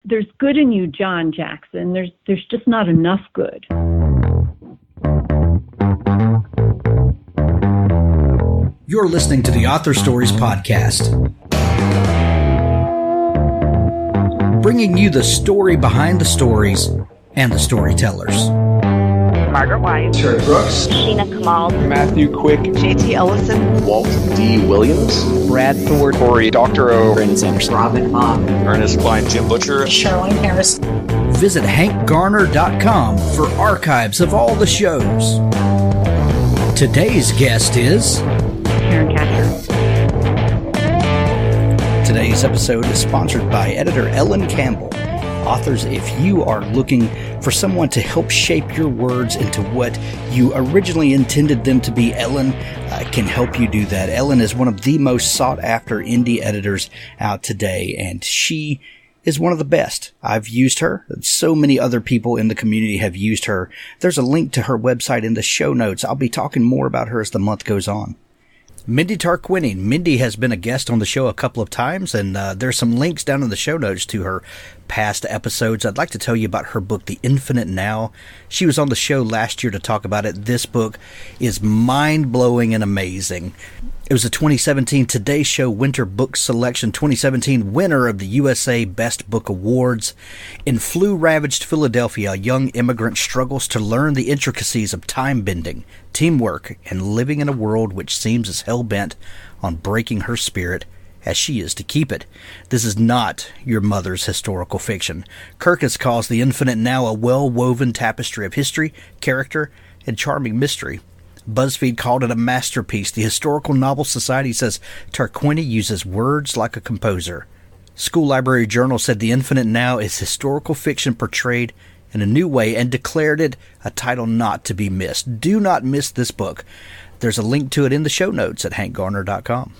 there's good in you, John Jackson. There's just not enough good. You're listening to the Author Stories Podcast, bringing you the story behind the stories and the storytellers. Margaret Wyatt, Terry Brooks, Sheena Kamal, Matthew Quick, JT Ellison, Walt D. Williams, Brad Ford, Corey Dr. O, Brandon Sanderson, Robin Mom, Ernest Klein, Jim Butcher, Charlene Harris. Visit hankgarner.com for archives of all the shows. Today's guest is Karen Katchur. Today's episode is sponsored by editor Ellen Campbell. Authors, if you are looking for someone to help shape your words into what you originally intended them to be, Ellen can help you do that. Ellen is one of the most sought-after indie editors out today, and she is one of the best. I've used her. So many other people in the community have used her. There's a link to her website in the show notes. I'll be talking more about her as the month goes on. Mindy Tarquini. Mindy has been a guest on the show a couple of times, and there's some links down in the show notes to her past episodes. I'd like to tell you about her book, The Infinite Now. She was on the show last year to talk about it. This book is mind-blowing and amazing. It was a 2017 Today Show Winter Book Selection 2017 winner of the USA Best Book Awards. In flu-ravaged Philadelphia, a young immigrant struggles to learn the intricacies of time-bending, teamwork, and living in a world which seems as hell-bent on breaking her spirit as she is to keep it. This is not your mother's historical fiction. Kirkus calls The Infinite Now a well-woven tapestry of history, character, and charming mystery. BuzzFeed called it a masterpiece. The Historical Novel Society says Tarquini uses words like a composer. School Library Journal said The Infinite Now is historical fiction portrayed in a new way and declared it a title not to be missed. Do not miss this book. There's a link to it in the show notes at hankgarner.com.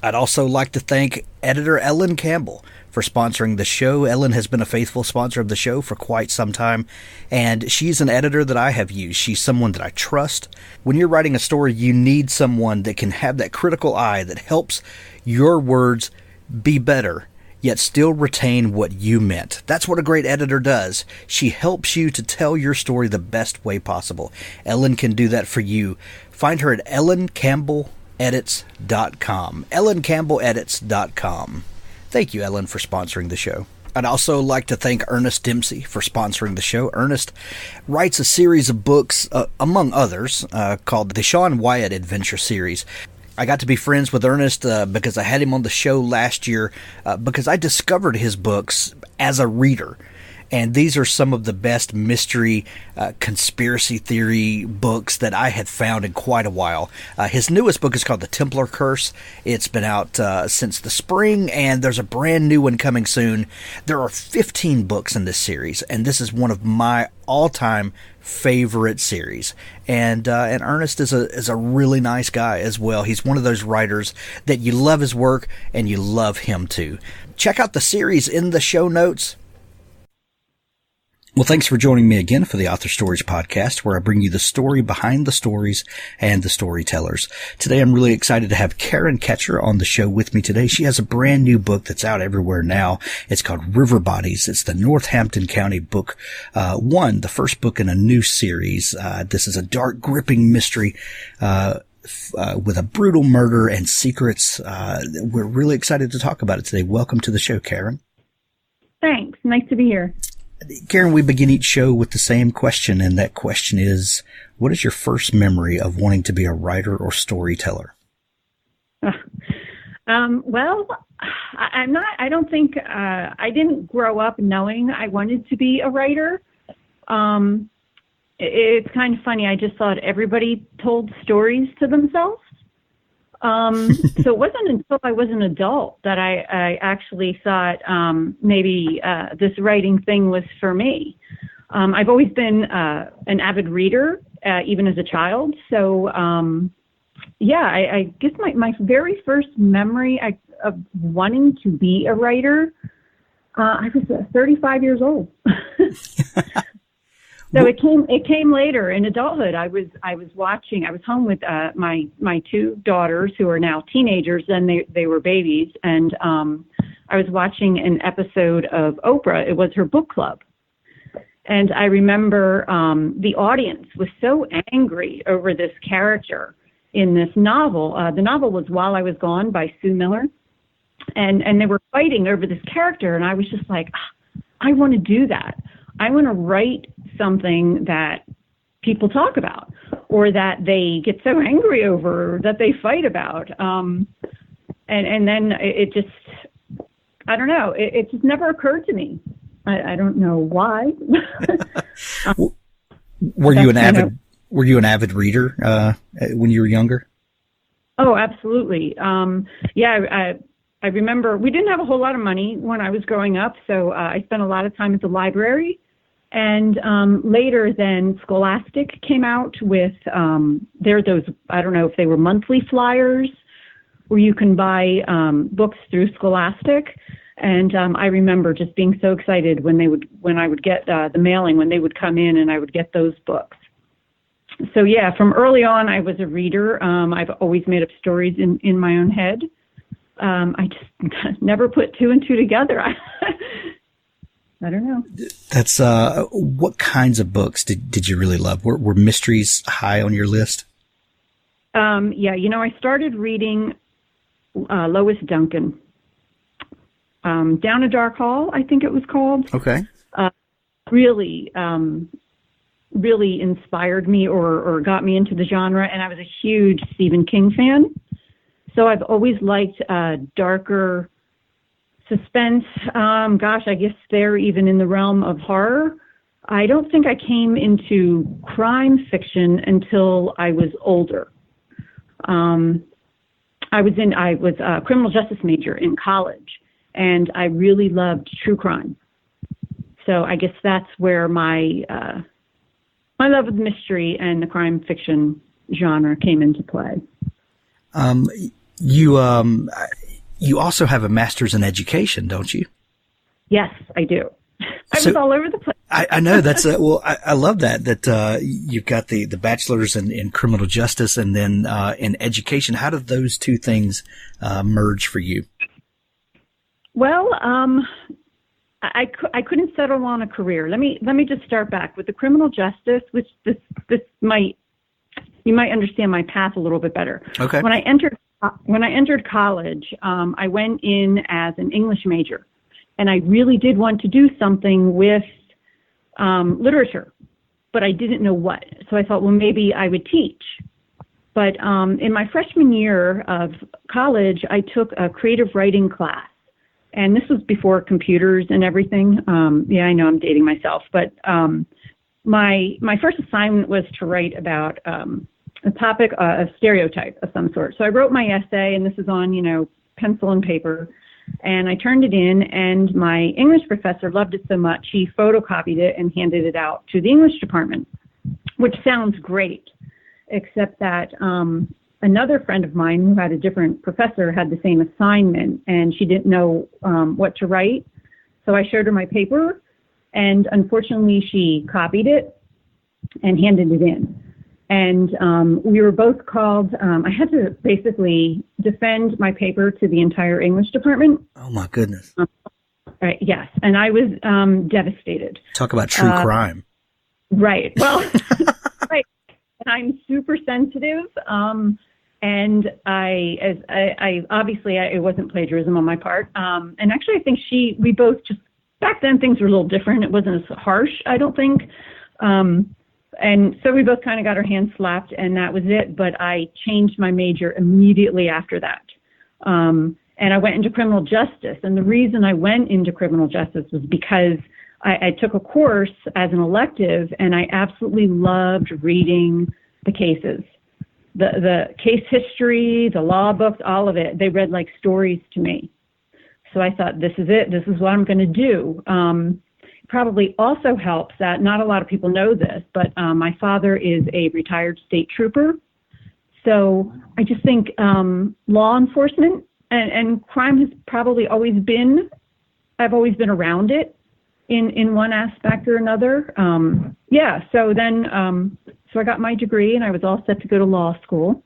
I'd also like to thank editor Ellen Campbell for sponsoring the show. Ellen has been a faithful sponsor of the show for quite some time, and she's an editor that I have used. She's someone that I trust. When you're writing a story, you need someone that can have that critical eye that helps your words be better, yet still retain what you meant. That's what a great editor does. She helps you to tell your story the best way possible. Ellen can do that for you. Find her at ellencampbelledits.com. ellencampbelledits.com. Thank you, Ellen, for sponsoring the show. I'd also like to thank Ernest Dempsey for sponsoring the show. Ernest writes a series of books, among others, called the Shawn Wyatt Adventure Series. I got to be friends with Ernest because I had him on the show last year because I discovered his books as a reader. And these are some of the best mystery, conspiracy theory books that I had found in quite a while. His newest book is called The Templar Curse. It's been out since the spring, and there's a brand new one coming soon. There are 15 books in this series, and this is one of my all-time favorite series. And Ernest is a really nice guy as well. He's one of those writers that you love his work, and you love him too. Check out the series in the show notes. Well, thanks for joining me again for the Author Stories Podcast, where I bring you the story behind the stories and the storytellers. Today, I'm really excited to have Karen Katchur on the show with me today. She has a brand new book that's out everywhere now. It's called River Bodies. It's the Northampton County book one, the first book in a new series. This is a dark, gripping mystery with a brutal murder and secrets. We're really excited to talk about it today. Welcome to the show, Karen. Thanks. Nice to be here. Karen, we begin each show with the same question, and that question is, what is your first memory of wanting to be a writer or storyteller? Well, I don't think, I didn't grow up knowing I wanted to be a writer. It's kind of funny. I just thought everybody told stories to themselves. So it wasn't until I was an adult that I actually thought maybe this writing thing was for me. I've always been an avid reader, even as a child. So, I guess my very first memory of wanting to be a writer, I was 35 years old. So it came later in adulthood. I was home with my two daughters who are now teenagers, and they were babies, and I was watching an episode of Oprah. It was her book club. And I remember the audience was so angry over this character in this novel. The novel was While I Was Gone by Sue Miller. And they were fighting over this character. And I was just like, I want to do that. I want to write something that people talk about or that they get so angry over that they fight about. And then it just, I don't know, it just never occurred to me. I don't know why. Were you an avid reader when you were younger? Oh, absolutely. Yeah, I remember we didn't have a whole lot of money when I was growing up, so I spent a lot of time at the library. And later then Scholastic came out with, there are those, I don't know if they were monthly flyers where you can buy books through Scholastic. And I remember just being so excited when I would get the mailing, when they would come in and I would get those books. So yeah, from early on, I was a reader. I've always made up stories in my own head. I just never put two and two together. I don't know. That's, what kinds of books did you really love? Were mysteries high on your list? Yeah, I started reading Lois Duncan. Down a Dark Hall, I think it was called. Okay. Really inspired me or got me into the genre, and I was a huge Stephen King fan. So I've always liked darker suspense. I guess they're even in the realm of horror. I don't think I came into crime fiction until I was older. I was a criminal justice major in college, and I really loved true crime. So I guess that's where my love of mystery and the crime fiction genre came into play. You also have a master's in education, don't you? Yes, I do. I was all over the place. I know that's I love that you've got the bachelor's in criminal justice and then in education. How did those two things merge for you? Well, I couldn't settle on a career. Let me just start back with the criminal justice, which you might understand my path a little bit better. Okay. When I entered college, I went in as an English major, and I really did want to do something with literature, but I didn't know what. So I thought, well, maybe I would teach. But in my freshman year of college, I took a creative writing class. And this was before computers and everything. Yeah, I know I'm dating myself, but my first assignment was to write about a topic, a stereotype of some sort. So I wrote my essay, and this is on, pencil and paper, and I turned it in, and my English professor loved it so much, he photocopied it and handed it out to the English department, which sounds great, except that another friend of mine who had a different professor had the same assignment, and she didn't know what to write. So I showed her my paper, and unfortunately she copied it and handed it in. And we were both called, I had to basically defend my paper to the entire English department. Oh, my goodness. Right, yes, and I was devastated. Talk about true crime. Right, well, right. I'm super sensitive. And I obviously it wasn't plagiarism on my part. And actually, I think we both just, back then things were a little different. It wasn't as harsh, I don't think. And so we both kind of got our hands slapped, and that was it. But I changed my major immediately after that. And I went into criminal justice. And the reason I went into criminal justice was because I took a course as an elective, and I absolutely loved reading the cases. The case history, the law books, all of it, they read like stories to me. So I thought, this is it. This is what I'm going to do. Probably also helps that not a lot of people know this, but my father is a retired state trooper. So I just think law enforcement and crime has probably always been, I've always been around it in one aspect or another. So then so I got my degree, and I was all set to go to law school.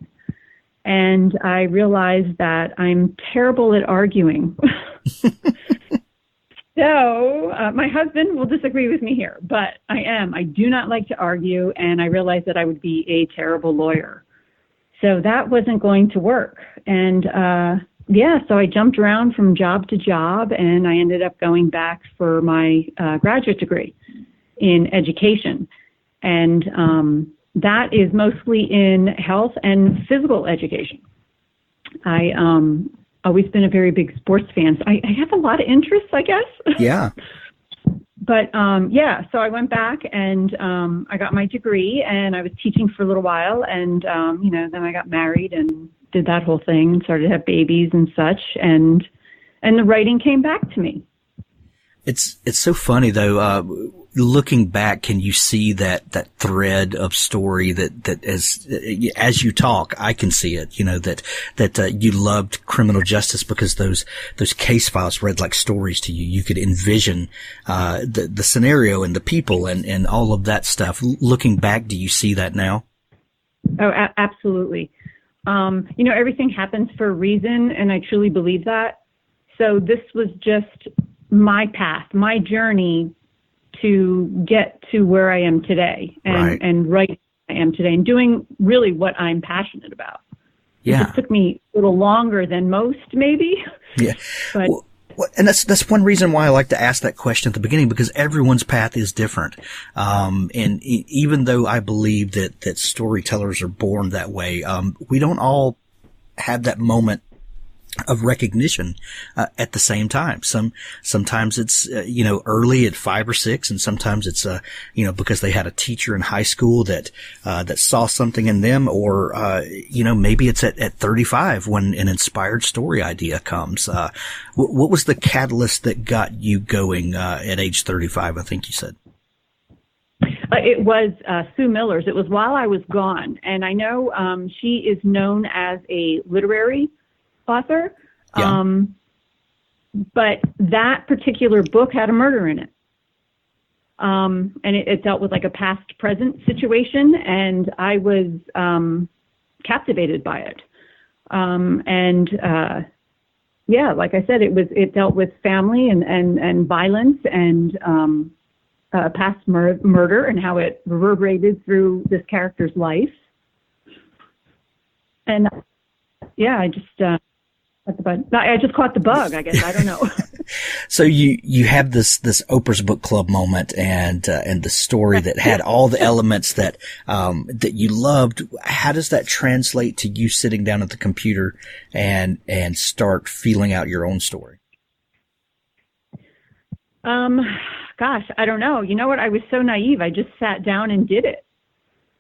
And I realized that I'm terrible at arguing. So my husband will disagree with me here, but I do not like to argue, and I realized that I would be a terrible lawyer. So that wasn't going to work. And so I jumped around from job to job, and I ended up going back for my graduate degree in education. And that is mostly in health and physical education. I always been a very big sports fan. So I have a lot of interests, I guess. Yeah. But so I went back and I got my degree, and I was teaching for a little while, and then I got married and did that whole thing and started to have babies and such, and the writing came back to me. It's so funny though. Looking back, can you see that thread of story that as you talk, I can see it, that you loved criminal justice because those case files read like stories to you. You could envision, the scenario and the people and all of that stuff. Looking back, do you see that now? Oh, absolutely. Everything happens for a reason, and I truly believe that. So this was just my path, my journey to get to where I am today and right I am today and doing really what I'm passionate about. Yeah. It took me a little longer than most, maybe. Yeah. But and that's one reason why I like to ask that question at the beginning, because everyone's path is different. And even though I believe that storytellers are born that way, we don't all have that moment of recognition at the same time. Sometimes it's early at 5 or 6, and sometimes it's because they had a teacher in high school that saw something in them, or maybe it's at 35 when an inspired story idea comes. What was the catalyst that got you going at age 35? I think you said. It was Sue Miller's. It was while I was gone, and I know she is known as a literary author. Yeah. But that particular book had a murder in it. And it dealt with like a past present situation, and I was captivated by it. Like I said, it dealt with family and violence and past murder and how it reverberated through this character's life. And I just caught the bug, I guess. I don't know. So you have this Oprah's Book Club moment and the story that had all the elements that you loved. How does that translate to you sitting down at the computer and start feeling out your own story? Gosh, I don't know. You know what? I was so naive. I just sat down and did it.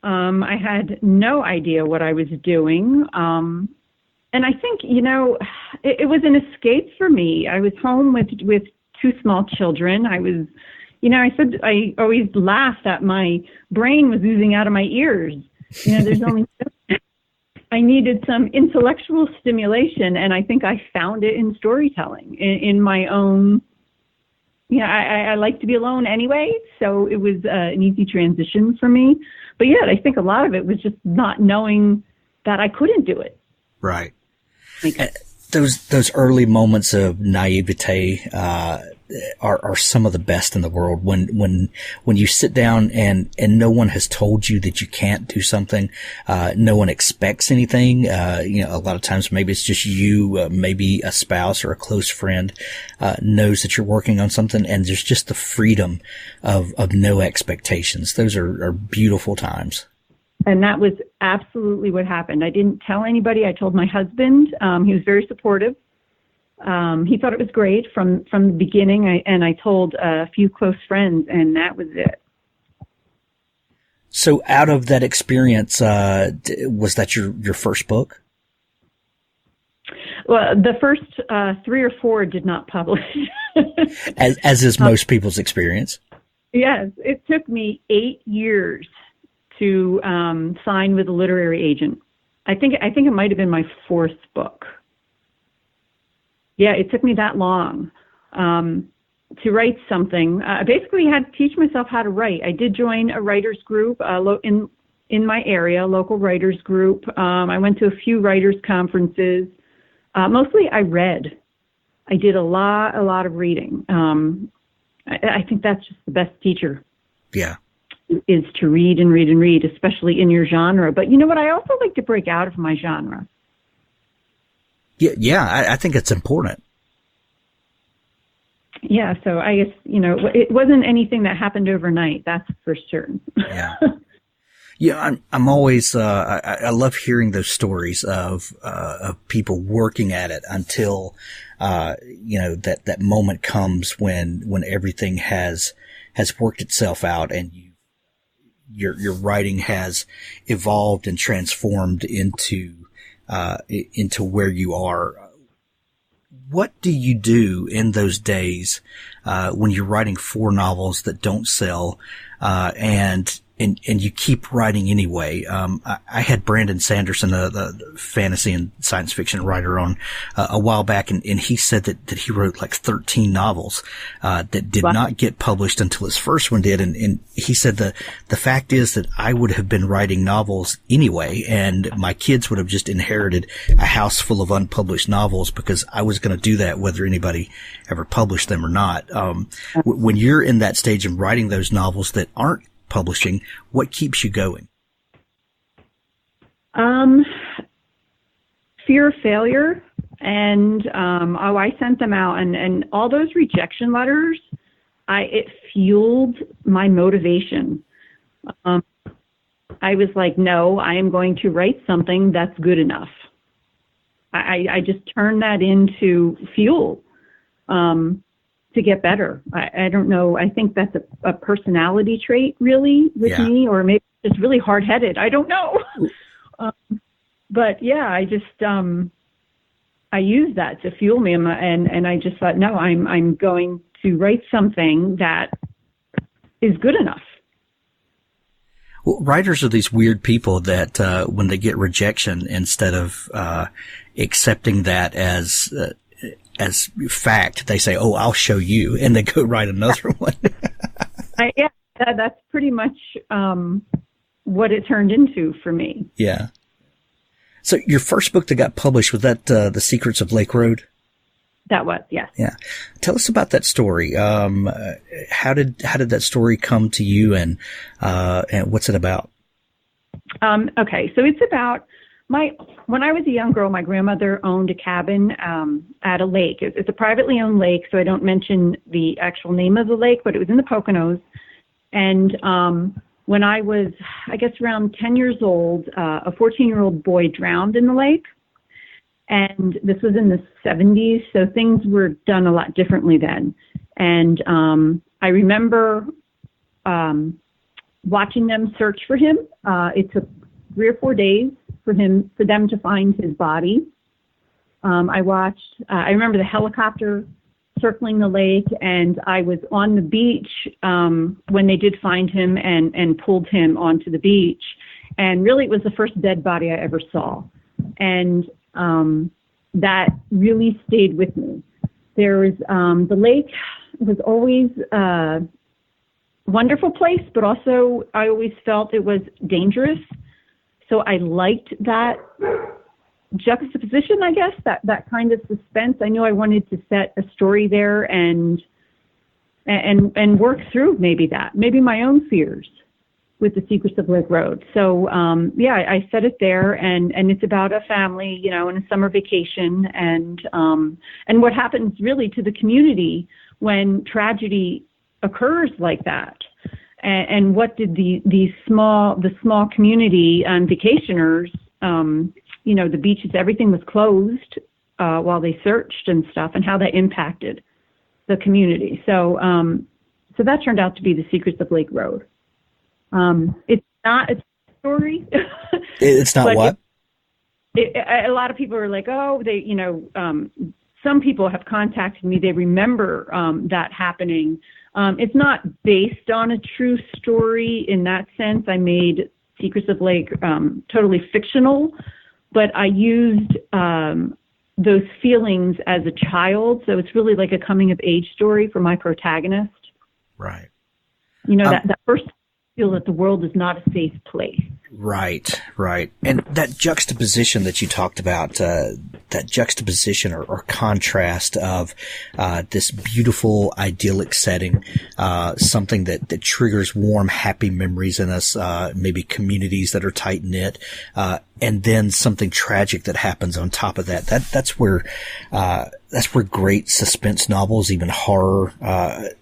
I had no idea what I was doing. And I think, it was an escape for me. I was home with 2 small children. I was, I always laughed that my brain was oozing out of my ears. There's only, I needed some intellectual stimulation, and I think I found it in storytelling, in my own, I like to be alone anyway, so it was an easy transition for me. But yeah, I think a lot of it was just not knowing that I couldn't do it. Right. Those early moments of naivete are some of the best in the world. When you sit down and no one has told you that you can't do something, no one expects anything. A lot of times maybe it's just you, maybe a spouse or a close friend knows that you're working on something, and there's just the freedom of no expectations. Those are beautiful times. And that was absolutely what happened. I didn't tell anybody. I told my husband. He was very supportive. He thought it was great from the beginning. I told a few close friends, and that was it. So out of that experience, was that your first book? Well, the first 3 or 4 did not publish. as is most people's experience. Yes. It took me 8 years to sign with a literary agent. I think it might have been my 4th book. Yeah, it took me that long to write something. I basically had to teach myself how to write. I did join a writers group in my area, a local writers group. I went to a few writers conferences. Mostly I read. I did a lot of reading. I think that's just the best teacher. Yeah. Is to read and read and read, especially in your genre. But you know what? I also like to break out of my genre. Yeah, I think it's important. Yeah, so I guess, it wasn't anything that happened overnight, that's for certain. Yeah. Yeah, I'm always, I love hearing those stories of people working at it until, that moment comes when everything has worked itself out and your writing has evolved and transformed into where you are. What do you do in those days, when you're writing 4 novels that don't sell, and you keep writing anyway? I had Brandon Sanderson, the fantasy and science fiction writer, on a while back, and he said that he wrote like 13 novels that did not get published until his first one did. And he said the fact is that I would have been writing novels anyway, and my kids would have just inherited a house full of unpublished novels because I was going to do that whether anybody ever published them or not. When you're in that stage of writing those novels that aren't publishing, what keeps you going? Fear of failure, and I sent them out, and all those rejection letters, it fueled my motivation. I was like, no, I am going to write something that's good enough. I just turned that into fuel to get better. I don't know. I think that's a personality trait really with me, or maybe it's really hard-headed. I don't know. But yeah, I just, I use that to fuel me. And I just thought, no, I'm going to write something that is good enough. Well, writers are these weird people that, when they get rejection, instead of, accepting that as fact, they say, "Oh, I'll show you," and they go write another one. That's pretty much what it turned into for me. Yeah. So your first book that got published, was that The Secrets of Lake Road? That was, yes. Yeah. Tell us about that story. How did that story come to you, and what's it about? Okay, so it's about when I was a young girl, my grandmother owned a cabin at a lake. It's a privately owned lake, so I don't mention the actual name of the lake, but it was in the Poconos. And when I was, I guess, around 10 years old, a 14-year-old boy drowned in the lake. And this was in the 70s, so things were done a lot differently then. And I remember watching them search for him. It took 3 or 4 days for them to find his body. I remember the helicopter circling the lake, and I was on the beach when they did find him and pulled him onto the beach. And really, it was the first dead body I ever saw. And that really stayed with me. There was, the lake was always a wonderful place, but also I always felt it was dangerous. So I liked that juxtaposition, I guess, that kind of suspense. I knew I wanted to set a story there and work through maybe my own fears with The Secrets of Lake Road. So, I set it there, and it's about a family, in a summer vacation, and what happens really to the community when tragedy occurs like that. And what did the small community and vacationers, the beaches, everything was closed while they searched and stuff, and how that impacted the community. So that turned out to be The Secrets of Lake Road. It's not a story. It's not what? A lot of people are like, oh, some people have contacted me. They remember that happening. It's not based on a true story in that sense. I made Secrets of Lake totally fictional, but I used those feelings as a child. So it's really like a coming of age story for my protagonist. Right. That first feel that the world is not a safe place. Right, right. And that juxtaposition that you talked about, that juxtaposition or contrast of this beautiful, idyllic setting, something that triggers warm, happy memories in us, maybe communities that are tight-knit, and then something tragic that happens on top of that. That's where great suspense novels, even horror,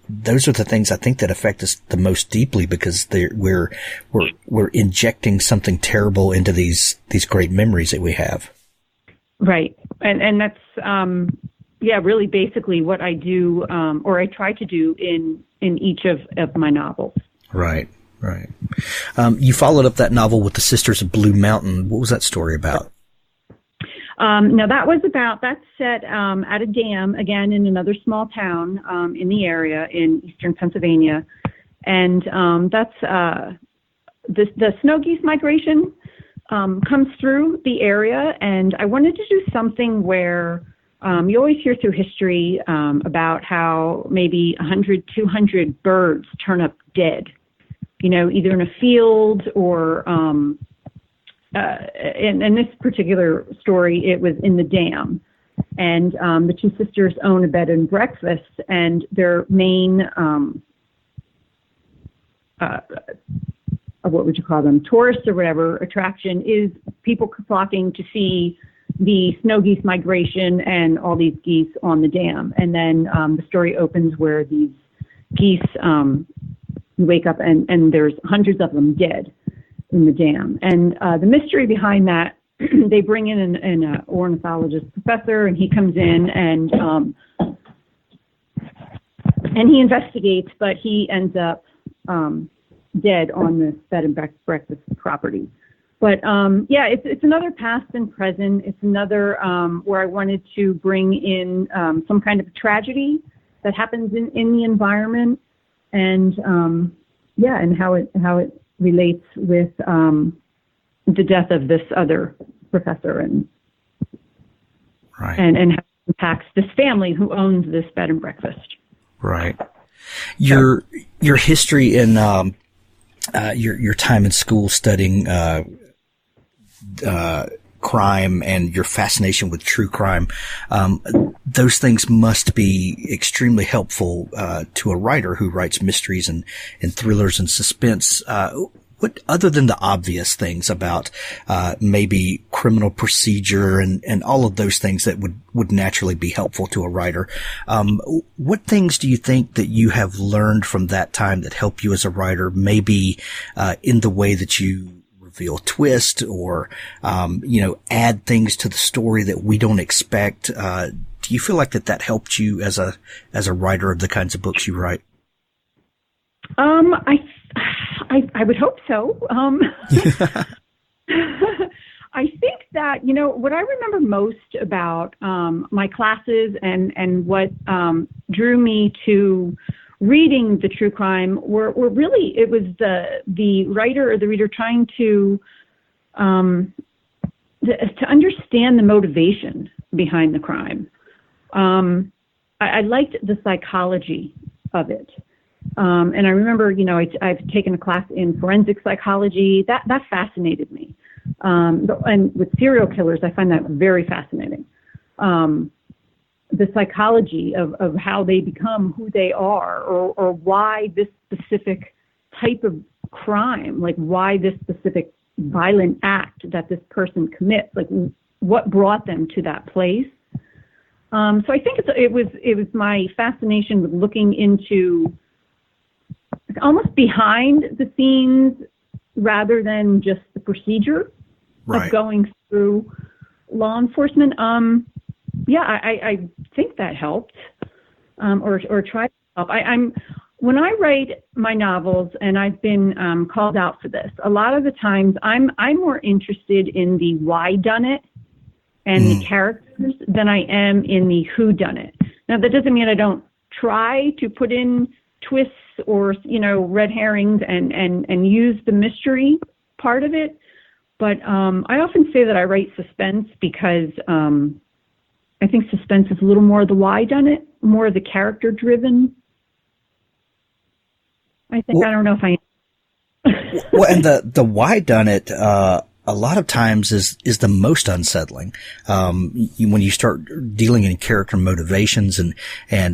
those are the things I think that affect us the most deeply, because we're injecting something terrible into these great memories that we have. Right. And that's, really basically what I do, or I try to do in each of my novels. Right. Right. You followed up that novel with the Sisters of Blue Mountain. What was that story about? Now that's set at a dam, again, in another small town in the area in eastern Pennsylvania. And that's the snow geese migration comes through the area. And I wanted to do something where you always hear through history about how maybe 100, 200 birds turn up dead, either in a field or in this particular story, it was in the dam. And the two sisters own a bed and breakfast, and their main, what would you call them, tourists or whatever, attraction is people flocking to see the snow geese migration and all these geese on the dam. And then the story opens where these geese wake up and there's hundreds of them dead in the dam. And the mystery behind that, they bring in an ornithologist professor, and he comes in and he investigates, but he ends up dead on this bed and breakfast property. But it's another past and present. It's another where I wanted to bring in some kind of tragedy that happens in the environment, and and how it relates with the death of this other professor and right. and how it impacts this family who owns this bed and breakfast. Right. Your history in your time in school studying crime and your fascination with true crime, those things must be extremely helpful to a writer who writes mysteries and thrillers and suspense. What, other than the obvious things about maybe criminal procedure and all of those things that would naturally be helpful to a writer, what things do you think that you have learned from that time that help you as a writer, maybe in the way that you reveal twist or add things to the story that we don't expect? Do you feel like that helped you as a writer of the kinds of books you write? I would hope so. I think that, what I remember most about my classes and what drew me to reading the true crime were really, it was the writer or the reader trying to understand the motivation behind the crime. I liked the psychology of it. And I remember, I've taken a class in forensic psychology. That fascinated me. And with serial killers, I find that very fascinating. The psychology of how they become who they are, or why this specific type of crime, like why this specific violent act that this person commits, like what brought them to that place. So I think it was my fascination with looking into almost behind the scenes rather than just the procedure of going through law enforcement. I think that helped, or tried to help. When I write my novels, and I've been called out for this, a lot of the times I'm more interested in the why done it and the characters than I am in the who done it. Now that doesn't mean I don't try to put in twists or red herrings and use the mystery part of it, but I often say that I write suspense because I think suspense is a little more the why done it, more the character driven. I think, well, I don't know if I Well, and the why done it, a lot of times is the most unsettling. When you start dealing in character motivations and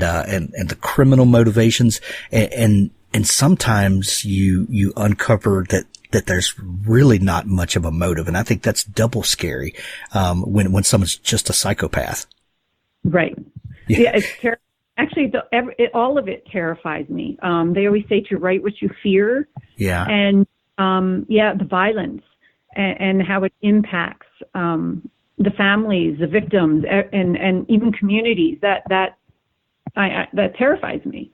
the criminal motivations, and sometimes you uncover that there's really not much of a motive. And I think that's double scary, when someone's just a psychopath. Right. Yeah. It's terrible. Actually, all of it terrifies me. They always say to write what you fear. Yeah. And, the violence and how it impacts, the families, the victims, and even communities. That terrifies me.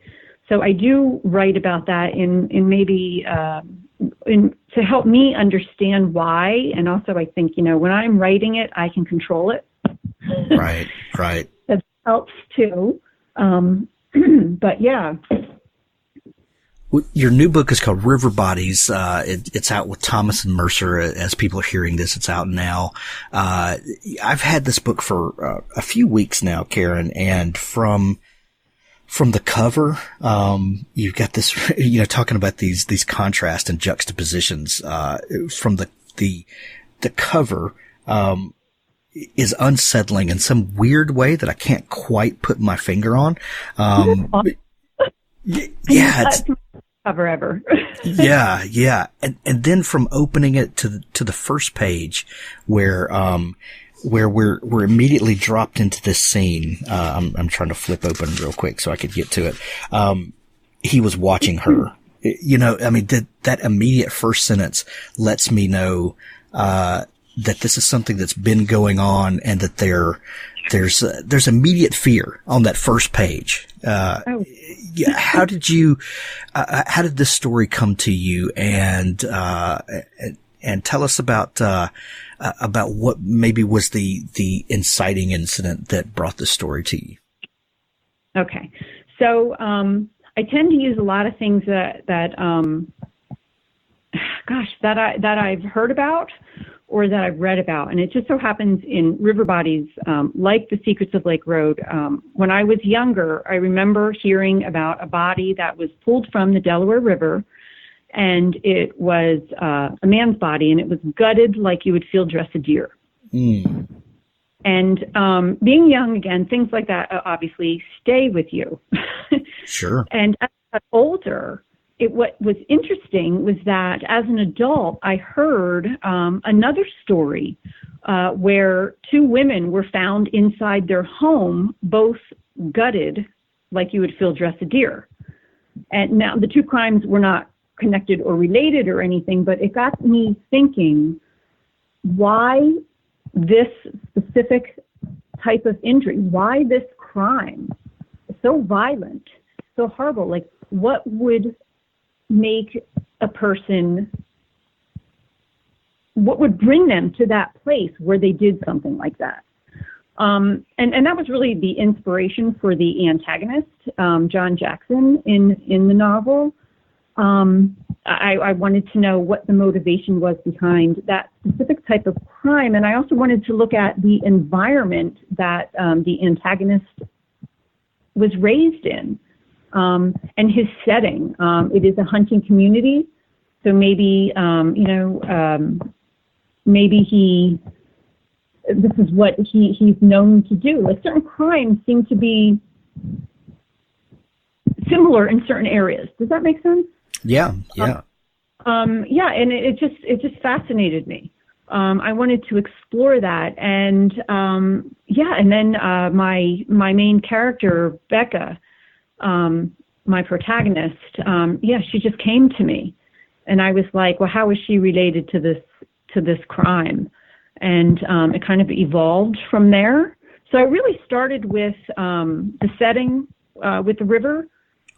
So I do write about that in maybe, to help me understand why. And also I think, when I'm writing it, I can control it. Right. That helps too. But yeah. Your new book is called River Bodies. It's out with Thomas and Mercer. As people are hearing this, it's out now. I've had this book for a few weeks now, Karen, and from the cover, you've got this, talking about these contrast and juxtapositions, from the cover, is unsettling in some weird way that I can't quite put my finger on. It's cover ever. yeah. And then from opening it to the first page where we're immediately dropped into this scene. I'm trying to flip open real quick so I could get to it. He was watching her. That immediate first sentence lets me know, that this is something that's been going on and that there's immediate fear on that first page. How did this story come to you? And tell us about what maybe was the inciting incident that brought the story to you. Okay. So, I tend to use a lot of things that I've heard about or that I've read about. And it just so happens in river bodies, like The Secrets of Lake Road. When I was younger, I remember hearing about a body that was pulled from the Delaware River, and it was a man's body, and it was gutted like you would field dress a deer. Mm. And being young, again, things like that obviously stay with you. Sure. And as I got older, what was interesting was that as an adult, I heard another story where two women were found inside their home, both gutted like you would field dress a deer. And now the two crimes were not connected or related or anything, but it got me thinking, why this specific type of injury? Why this crime? So violent, so horrible. Like, what would make a person, what would bring them to that place where they did something like that? And that was really the inspiration for the antagonist, John Jackson, in the novel. I wanted to know what the motivation was behind that specific type of crime, and I also wanted to look at the environment that the antagonist was raised in. And his setting, it is a hunting community, so maybe, maybe this is what he's known to do. Like, certain crimes seem to be similar in certain areas. Does that make sense? Yeah. And it just fascinated me. I wanted to explore that, and then my main character, Becca, my protagonist, she just came to me, and I was like, well, how is she related to this crime? And it kind of evolved from there. So I really started with the setting, with the river,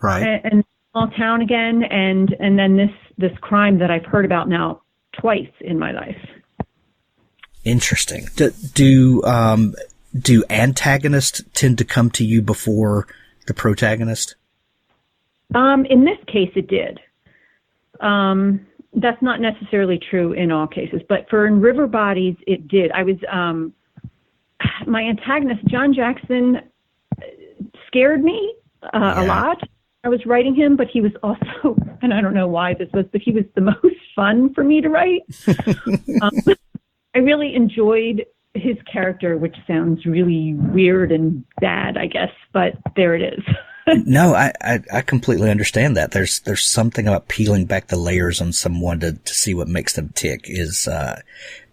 right, and small town again, and then this crime that I've heard about now twice in my life. Interesting. Do antagonists tend to come to you before the protagonist? In this case, it did. That's not necessarily true in all cases, but in River Bodies, it did. I was, my antagonist, John Jackson, scared me a lot. I was writing him, but he was also, and I don't know why this was, but he was the most fun for me to write. I really enjoyed his character, which sounds really weird and bad, I guess, but there it is. No, I completely understand that. There's something about peeling back the layers on someone to see what makes them tick is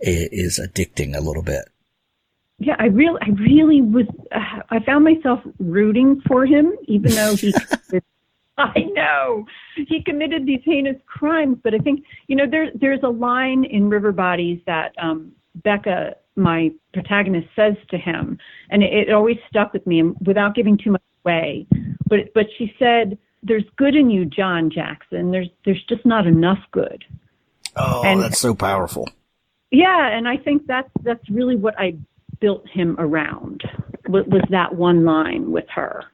addicting a little bit. Yeah, I really was. I found myself rooting for him, even though he committed these heinous crimes. But I think there's a line in River Bodies that Becca, my protagonist, says to him, and it always stuck with me. And without giving too much away, but she said, "There's good in you, John Jackson. There's just not enough good." Oh, and that's so powerful. Yeah, and I think that's really what I built him around, was that one line with her.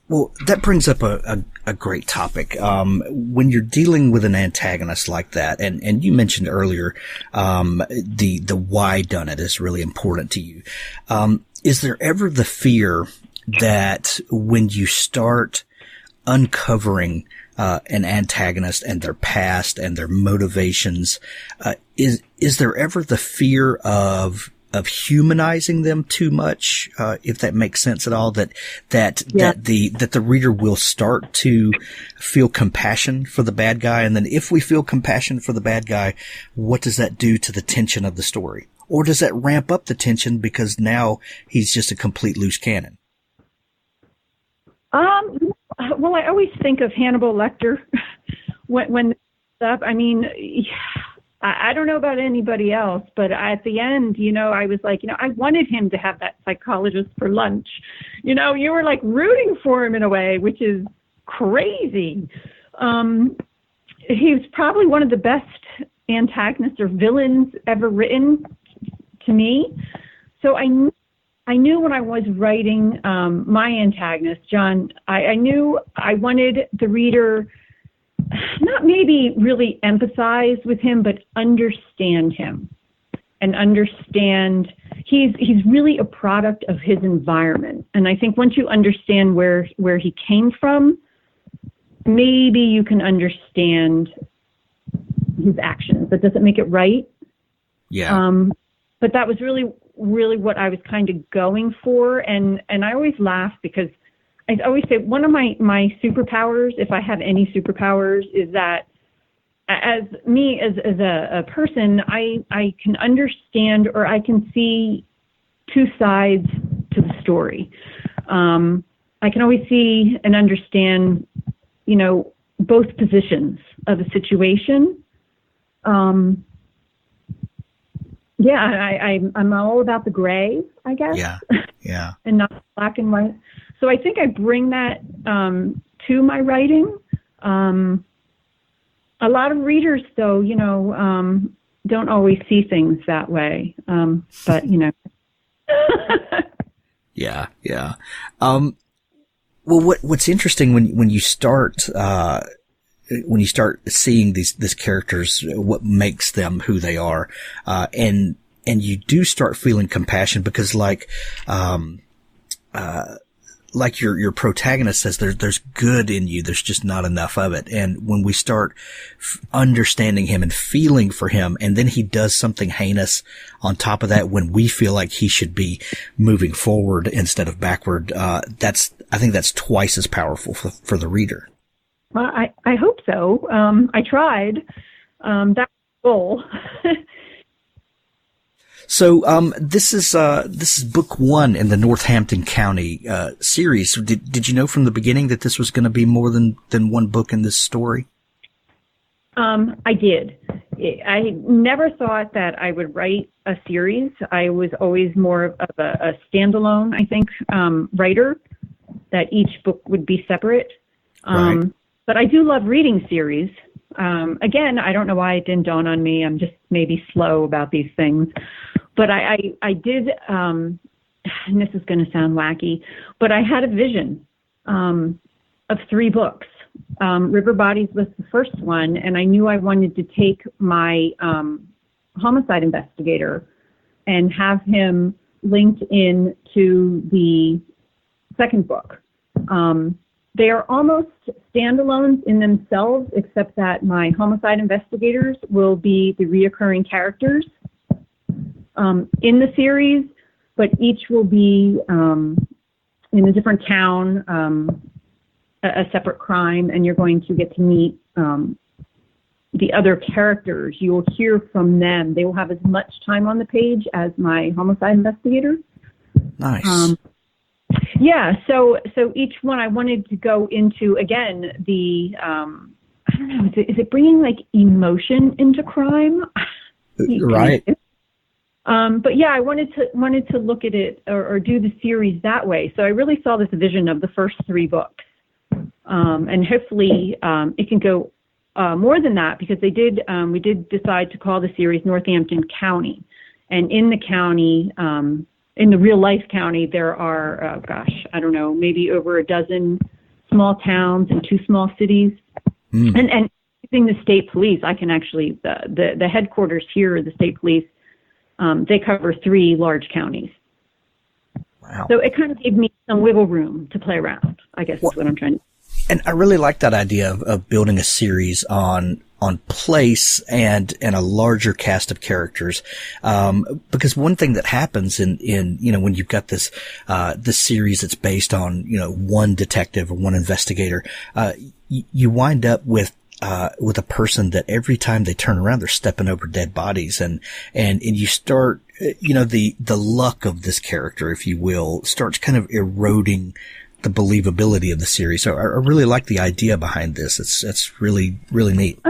Well, that brings up a great topic. When you're dealing with an antagonist like that, and you mentioned earlier, the why done it is really important to you. Is there ever the fear that when you start uncovering an antagonist and their past and their motivations, is there ever the fear of humanizing them too much, if that makes sense at all, that the reader will start to feel compassion for the bad guy? And then if we feel compassion for the bad guy, what does that do to the tension of the story? Or does that ramp up the tension because now he's just a complete loose cannon? Well, I always think of Hannibal Lecter when up. I mean, I don't know about anybody else, but at the end, I was like, I wanted him to have that psychologist for lunch. You were like rooting for him in a way, which is crazy. He was probably one of the best antagonists or villains ever written to me. So I knew when I was writing my antagonist, John, I knew I wanted the reader not maybe really empathize with him, but understand him and understand he's really a product of his environment. And I think once you understand where he came from, maybe you can understand his actions. That doesn't make it right. Yeah. But that was really what I was kind of going for. And I always laugh because I always say one of my superpowers, if I have any superpowers, is that as a person, I can understand, or I can see two sides to the story. I can always see and understand, both positions of a situation. I'm all about the gray, I guess. Yeah. And not black and white. So I think I bring that to my writing. A lot of readers, though, don't always see things that way. But. Yeah. Well, what's interesting when you start seeing these characters, what makes them who they are, and you do start feeling compassion because like your protagonist says, there's good in you. There's just not enough of it. And when we start understanding him and feeling for him, and then he does something heinous on top of that, when we feel like he should be moving forward instead of backward, I think that's twice as powerful for the reader. Well, I hope so. I tried. That's the goal. So, this is book one in the Northampton County, series. Did you know from the beginning that this was going to be more than one book in this story? I did. I never thought that I would write a series. I was always more of a standalone, I think, writer, that each book would be separate. Right. But I do love reading series. Again, I don't know why it didn't dawn on me. I'm just maybe slow about these things. But I did, and this is going to sound wacky, but I had a vision of 3 books. River Bodies was the first one, and I knew I wanted to take my homicide investigator and have him linked in to the second book. They are almost standalones in themselves, except that my homicide investigators will be the reoccurring characters in the series, but each will be in a different town, a separate crime, and you're going to get to meet the other characters. You will hear from them. They will have as much time on the page as my homicide investigators. Nice. Yeah, so each one I wanted to go into, again, the, I don't know, is it bringing like emotion into crime? Right. But yeah, I wanted to look at it or do the series that way. So I really saw this vision of the first 3 books. And hopefully it can go more than that, because we did decide to call the series Northampton County. And in the county, in the real life county, there are, I don't know, maybe over a dozen small towns and 2 small cities. And using the state police, I can actually, the headquarters here, the state police, they cover 3 large counties. Wow. So it kind of gave me some wiggle room to play around, I guess is what I'm trying to. And I really like that idea of building a series on place and a larger cast of characters. Because one thing that happens in, when you've got this series that's based on, one detective or one investigator, you wind up with a person that every time they turn around, they're stepping over dead bodies, and you start, the luck of this character, if you will, starts kind of eroding the believability of the series. So I really like the idea behind this. It's really, really neat.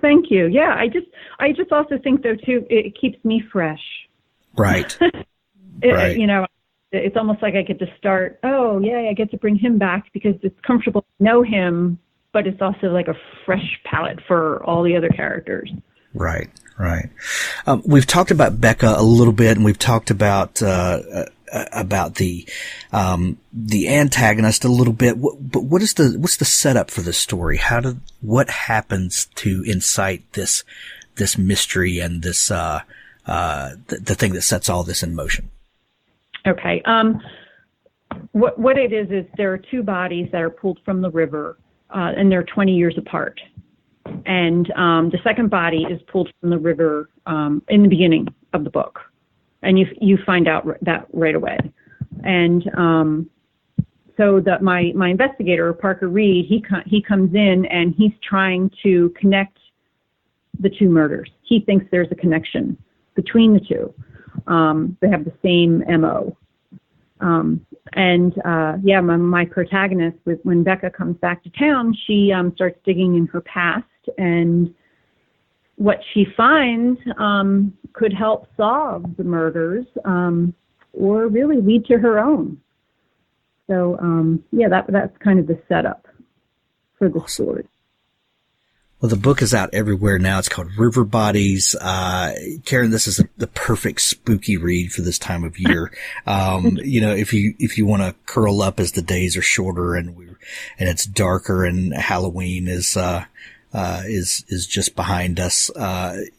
Thank you. Yeah, I just also think though too, it keeps me fresh. Right. Right. It's almost like I get to start. Oh yeah, I get to bring him back because it's comfortable to know him, but it's also like a fresh palette for all the other characters. Right. We've talked about Becca a little bit, and we've talked about the antagonist a little bit. But what's the setup for the story? What happens to incite this mystery and this the thing that sets all this in motion? Okay. What it is there are 2 bodies that are pulled from the river, and they're 20 years apart. And the second body is pulled from the river in the beginning of the book, and you find out that right away. And so that my investigator, Parker Reed, he comes in and he's trying to connect the 2 murders. He thinks there's a connection between the 2. They have the same MO. My protagonist, when Becca comes back to town, she starts digging in her past, and what she finds could help solve the murders, or really lead to her own. So that's kind of the setup for the story. Well, the book is out everywhere now. It's called River Bodies. Karen, this is the perfect spooky read for this time of year. If you want to curl up as the days are shorter and it's darker and Halloween is just behind us.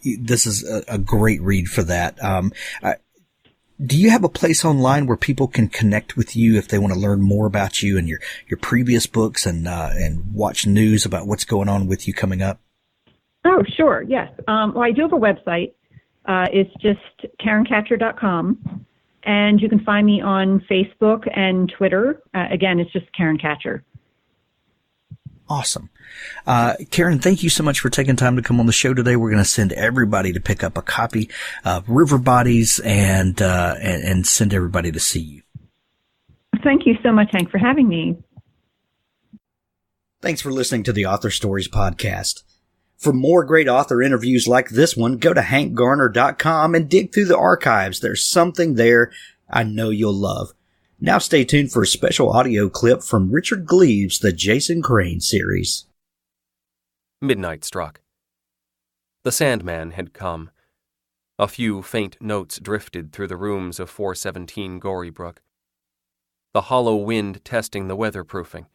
This is a great read for that. Do you have a place online where people can connect with you if they want to learn more about you and your previous books and watch news about what's going on with you coming up? Oh, sure. Yes. I do have a website. It's just KarenKatchur.com, and you can find me on Facebook and Twitter. Again, it's just Karen Katchur. Awesome. Karen, thank you so much for taking time to come on the show today. We're going to send everybody to pick up a copy of River Bodies and send everybody to see you. Thank you so much, Hank, for having me. Thanks for listening to the Author Stories podcast. For more great author interviews like this one, go to hankgarner.com and dig through the archives. There's something there I know you'll love. Now stay tuned for a special audio clip from Richard Gleaves' The Jason Crane series. Midnight struck. The Sandman had come. A few faint notes drifted through the rooms of 417 Gorybrook. The hollow wind testing the weatherproofing,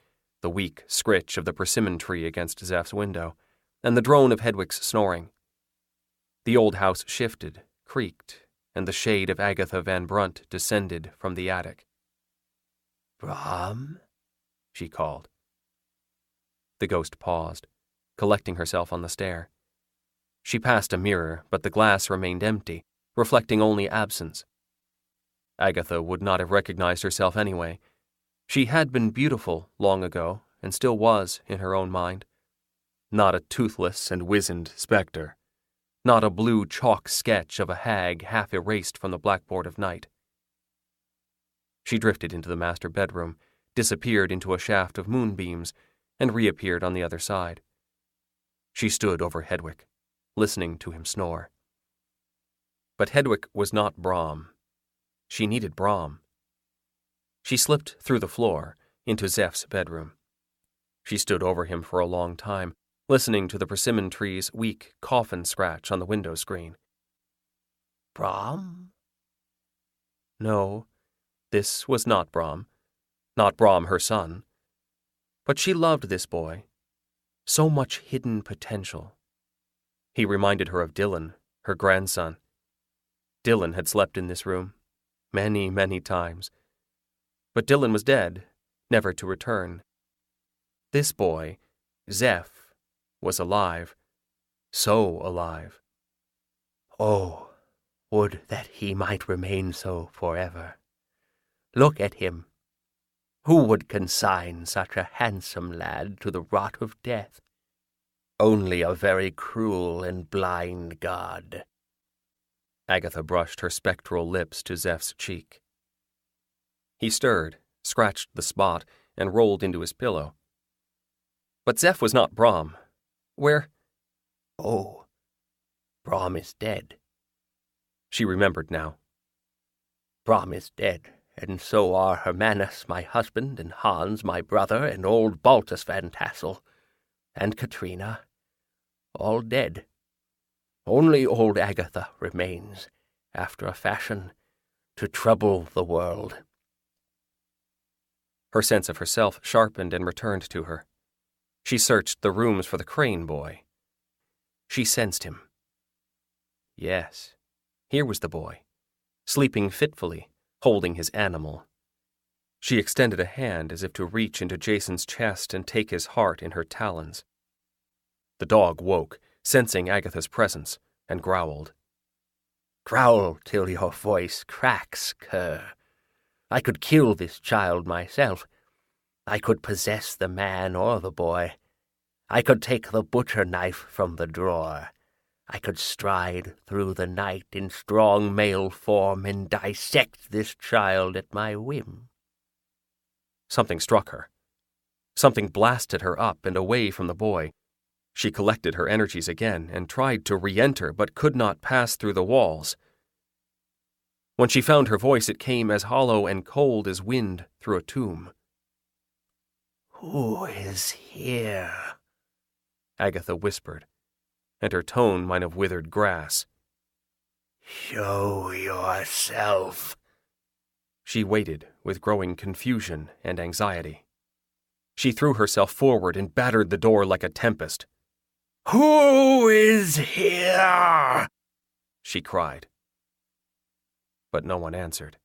the weak scritch of the persimmon tree against Zeph's window, and the drone of Hedwig's snoring. The old house shifted, creaked, and the shade of Agatha Van Brunt descended from the attic. "Brom?" she called. The ghost paused, collecting herself on the stair. She passed a mirror, but the glass remained empty, reflecting only absence. Agatha would not have recognized herself anyway. She had been beautiful long ago, and still was in her own mind. Not a toothless and wizened spectre. Not a blue chalk sketch of a hag half erased from the blackboard of night. She drifted into the master bedroom, disappeared into a shaft of moonbeams, and reappeared on the other side. She stood over Hedwig, listening to him snore. But Hedwig was not Brom. She needed Brom. She slipped through the floor into Zeph's bedroom. She stood over him for a long time, listening to the persimmon tree's weak coffin scratch on the window screen. Brom? No, this was not Brom. Not Brom, her son. But she loved this boy. So much hidden potential. He reminded her of Dylan, her grandson. Dylan had slept in this room many, many times. But Dylan was dead, never to return. This boy, Zeph, was alive. So alive. Oh, would that he might remain so forever. Look at him. Who would consign such a handsome lad to the rot of death? Only a very cruel and blind god. Agatha brushed her spectral lips to Zeph's cheek. He stirred, scratched the spot, and rolled into his pillow. But Zeph was not Brom. Where? Oh, Brom is dead. She remembered now. Brom is dead, and so are Hermanus, my husband, and Hans, my brother, and old Baltus Van Tassel, and Katrina, all dead. Only old Agatha remains, after a fashion, to trouble the world. Her sense of herself sharpened and returned to her. She searched the rooms for the Crane boy. She sensed him. Yes, here was the boy, sleeping fitfully, holding his animal. She extended a hand as if to reach into Jason's chest and take his heart in her talons. The dog woke, sensing Agatha's presence, and growled. Growl till your voice cracks, cur. I could kill this child myself. I could possess the man or the boy. I could take the butcher knife from the drawer. I could stride through the night in strong male form and dissect this child at my whim. Something struck her. Something blasted her up and away from the boy. She collected her energies again and tried to re-enter, but could not pass through the walls. When she found her voice, it came as hollow and cold as wind through a tomb. Who is here? Agatha whispered, and her tone might have withered grass. Show yourself. She waited with growing confusion and anxiety. She threw herself forward and battered the door like a tempest. Who is here? She cried. But no one answered.